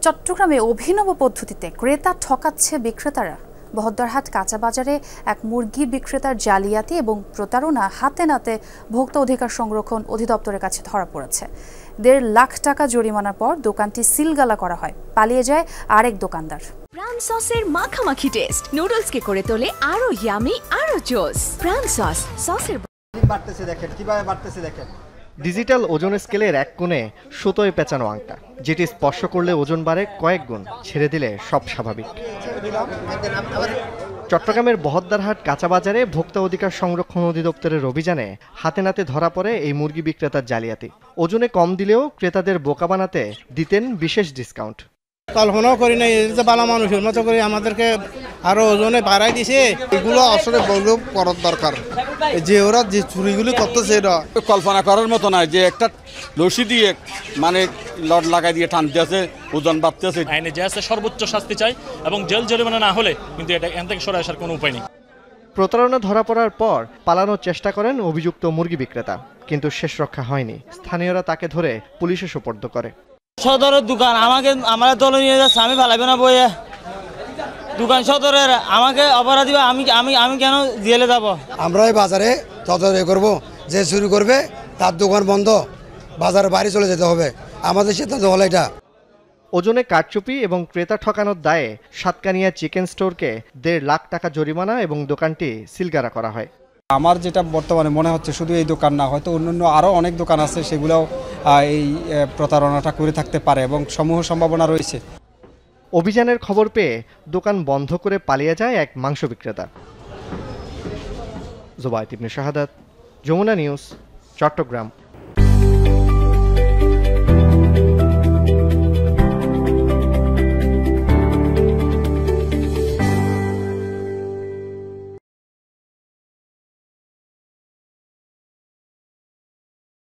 চট্টগ্রামে অভিনব পদ্ধতিতে ক্রেতা ঠকাচ্ছে বিক্রেতারা। বহদ্দারহাট কাঁচা বাজারে এক মুরগি বিক্রেতার জালিয়াতি এবং প্রতারণা হাতে নাতে ভোক্তা অধিকার সংরক্ষণ অধিদপ্তরের কাছে ধরা পড়েছে। ১.৫ লাখ টাকা জরিমানার পর দোকানটি সিলগালা করা হয়। পালিয়ে যায় আরেক দোকানদার। প্রাণ সসের মাখামাখি টেস্ট নুডলসকে করে তোলে আরো ইয়ামি আরো জোস। প্রাণ সসের বাড়তেছে দেখেন, কিভাবে বাড়তেছে দেখেন। ডিজিটাল ওজন স্কেলের এক কোণে সুতোয় পেঁচানো আংটা, যেটি স্পর্শ করলে ওজন বাড়ে কয়েক গুণ, ছেড়ে দিলে সব স্বাভাবিক। চট্টগ্রামের বহদ্দারহাট কাঁচা বাজারে ভোক্তা অধিকার সংরক্ষণ অধিদপ্তরের অভিযানে হাতে নাতে ধরা পড়ে এই মুরগি বিক্রেতার জালিয়াতি। ওজনে কম দিলেও ক্রেতাদের বোকা বানাতে দিতেন বিশেষ ডিসকাউন্ট। কল্পনাও করি না এই যে বালা মানুষের মতো করে আমাদেরকে আরো ওজনে বাড়াই দিছে। এগুলো আসলে বৈধ করার দরকার। যে ওরা যে চুরিগুলি করতেছে এটা কল্পনা করার মতো নয় যে একটা রশি দিয়ে মানে লড লাগাই দিয়ে টানতে আছে, ওজন বাড়তে আছে। আইনে যে আছে সর্বোচ্চ শাস্তি চাই এবং জেল জরিমানা না হলে কিন্তু এটা এখান থেকে সরে আসার কোনো উপায় নেই। প্রতারণা ধরা পড়ার পর পালানোর চেষ্টা করেন অভিযুক্ত মুরগি বিক্রেতা, কিন্তু শেষ রক্ষা হয়নি। স্থানীয়রা তাকে ধরে পুলিশে সোপর্দ করে। সদরের দোকান আমার দলে নিয়ে যাচ্ছে, আমি ভালাইবে না বইয়ে দোকান সদরের আমাকে অপরাধী, আমি কেন জেলে যাব? আমরা এই বাজারে তদারকি করব, যে চুরি করবে তার দোকান বন্ধ, বাজারে বাড়ি চলে যেতে হবে। আমাদের সিদ্ধান্ত হলো এটা। ওজনে কারচুপি এবং ক্রেতা ঠকানোর দায়ে সাতকানিয়া চিকেন স্টোরকে ১.৫ লাখ টাকা জরিমানা এবং দোকানটি সিলগালা করা হয়। আমার যেটা বর্তমানে মনে হচ্ছে শুধু এই দোকান না, হয়তো অন্যান্য আরও অনেক দোকান আছে, সেগুলোও এই প্রতারণাটা করে থাকতে পারে এবং সমূহ সম্ভাবনা রয়েছে। অভিযানের খবর পেয়ে দোকান বন্ধ করে পালিয়ে যায় এক মাংস বিক্রেতা। জুবায়েত ইবনে শাহাদাত, যমুনা নিউজ, চট্টগ্রাম।